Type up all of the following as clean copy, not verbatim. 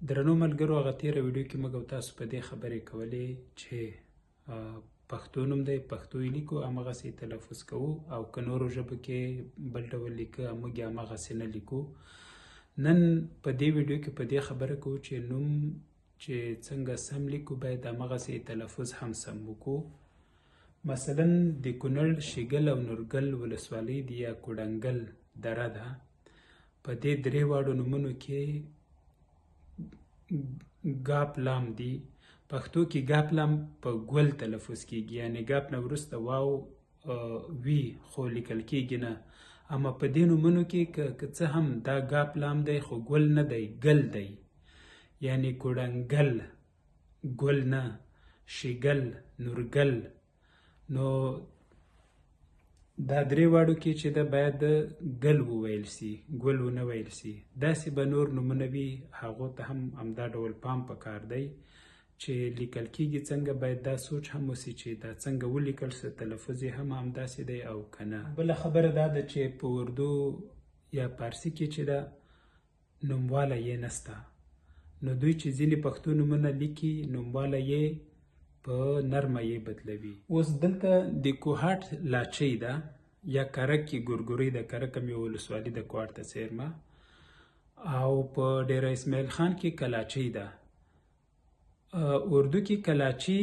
درنو ملګرو، هغه تېره ویډیو کې موږ او تاسو په دې خبرې کولې چې پښتو نوم دی، پښتو یې لیکو، همغسې یې تلفظ کوو، او که نورو ژبو کې بل ډول لیکه موږ یې همغسې نه لیکو. نن په دې ویډیو کې په دې خبره کوو چې نوم چې څنګه سم لیکو باید همغسې تلفظ هم سم وکړو. مثلا د کونړ شیګل او نورګل ولسوالۍ دي یا کوډنګل دره ده. په دې درې واړو نومونو کې ګاپ لام دی. پښتو کې ګاپ لام په ګول تلفظ کیږي، یعنی ګاپ نه وروسته واو وی خو لیکل کیږي نه. اما په دې نومونو کې که څه هم دا ګاپ لام دی خو ګل نه دی، ګل دی. یعنی کوډنګل ګل نه، شیګل، نورګل. نو دا درې واړو کې چې ده باید ګل وویل سي، ګل ونه ویل سي. داسې به نور نومونه وي، هغو ته هم همدا ډول پام پکار دی چې لیکل کېږي څنګه، باید دا سوچ هم وسي چې دا څنګه ولیکل سي، تلفظ یې هم همداسې دی او که نه. بله خبره دا ده چې په اردو یا پارسي کې چې ده نوموالی یې نسته. نو دوی چې ځینې پښتو نومونه لیکي، نوموالی یې په نرمه یې بدلوي. اوس دلته د کوهاټ لاچۍ ده یا کرک کې ګورګورۍ ده. کرک هم یو ولسوالي ده کوهاټ ته څیرمه. او په ډیره اسماعیل خان کې کلاچۍ ده. اردو کې کلاچی،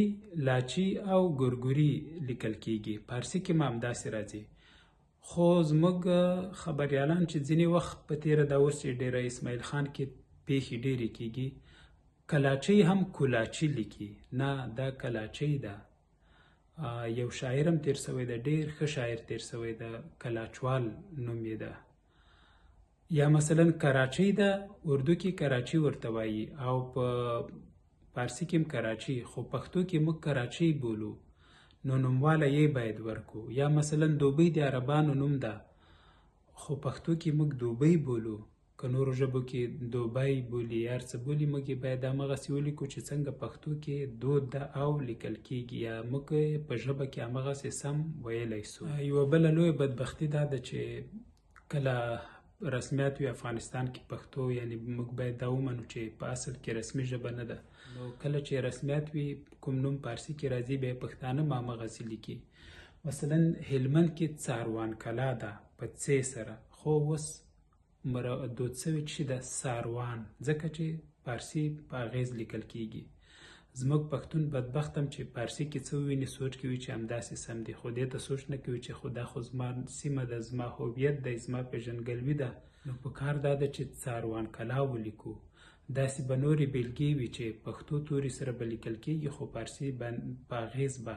لاچی او ګورګوري لیکل کیږي. پارسي کې هم همداسې راځي. خو زموږ خبریالان چې ځینې وخت په تیره دا اوس چې ډیره اسماعیل خان کې پیښې ډیرې کیږي، کلاچۍ هم کولاچي لیکي. نه، دا کلاچۍ ده. یو شاعر هم تیر سوی ده، ډیر ښه شاعر تیر سوی ده، کلاچوال نوم یې ده. یا مثلا کراچۍ ده، اردو کې کراچي ورته وایي او په پارسي کې هم کراچي، خو پښتو کې موږ کراچۍ بولو. نو نوموالی یې باید ورکو. یا مثلا دوبۍ د عربانو نوم ده، خو پښتو کې موږ دوبۍ بولو. که نورو ژبو کې دوبۍ بولي، هر څه بولي، موږ یې باید همغسې ولیکو چې څنګه پښتو کې دود ده او لیکل کېږي، یا موږ په ژبه کې همغسې سم ویلی سو. یوه بله لویه بدبختي دا ده چې کله رسمیات وي افغانستان کې پښتو، یعنی موږ باید دا ومنو چې په اصل کې رسمي ژبه نه ده. نو کله چې رسمیات وي کوم نوم پارسي کې راځي، بیا پښتانه هم همغسې لیکي. مثلا هلمند کې څاروان کلا ده په څې سره، خو اوس دود سوي چې ده ساروان، ځکه چې پارسي په اغیز لیکل کیږي. زموږ پښتون بدبخت هم چې پارسي کې څه وویني سوچ کوي چې همداسې سم دی، خو دې ته سوچ نه کوي چې خو دا خو زما سیمه ده، زما هویت دی، زما پیژندګلوي ده. نو پکار دا ده چې څاروان کلا ولیکو. داسې به نورې بیلګې وي چې پښتو توري سره به لیکل کېږي، خو پارسي په اغیز به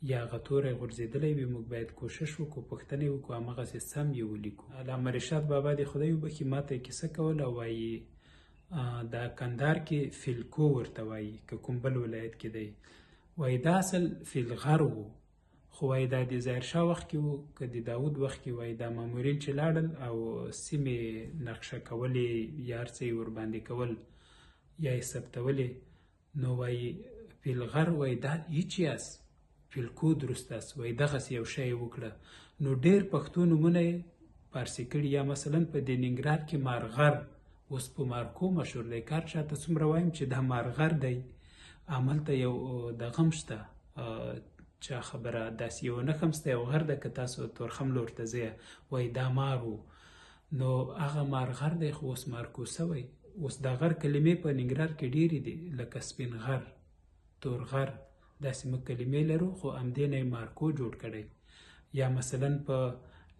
یا هغه توری غورځېدلی وي. موږ باید کوشش وکړو، پوښتنې وکړو، همغسې سم یې ولیکو. علامه رشاد بابا دې خدای وبخي، ما ته یې کیسه کوله، وایي دا کندهار کې فیلکو ورته وایي، که کوم بل ولایت کې دی. وایي دا اصل فیلغر و، خو وایي دا د ظاهرشاه وخت کې و که د داود وخت کې، وایي دا مامورین چې لاړل او سیمې نقشه کولې یا هر څه یې ورباندې کول یا یې ثبتولې، نو وایي فیلغر، وایي دا هیچ یاست، فیلکو درست است، وایي دغسې یو شی یې وکړه. نو ډېر پښتو نومونه یې پارسي کړي. یا مثلا په د ننګرهار کې مارغر، اوس په مارکو مشهور دی. کار چاته څومره وایم چې دا مارغر دی، هملته یو دغه هم شته، چا خبره داسې یو نښه هم شته، یو غر ده، که تاسو تورخم لور ته ځئ وایي دا مار و. نو هغه مارغر دی، خو اوس مارکو سوی. اوس دا غر کلمې په ننګرهار کې ډېرې دي، لکه سپین غر، تور غر، داسې موږ کلمې لرو، خو همدې نه یې مارکو جوړ کړی. یا مثلا په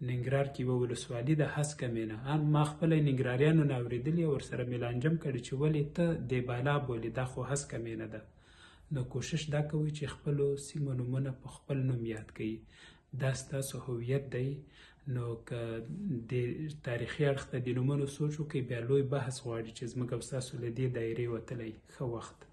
ننګرهار کې یوه ولسوالي ده هسکه مینه، ما خپله ننګرهاریانو نه اورېدلي او ورسره میلانجم کړی چې ولې ته دې بالا بولې، دا خو هسکه مینه ده. نو کوشش دا کوئ چې خپلو سیمو نومونه په خپل نوم یاد کړئ، دا ستاسو هویت دی. نو که د تاریخي اړخ ته د نومونو سوچ وکړئ، بیا لوی بحث غواړي چې زموږ او ستاسو له دې دایرې وتلی. ښه وخت.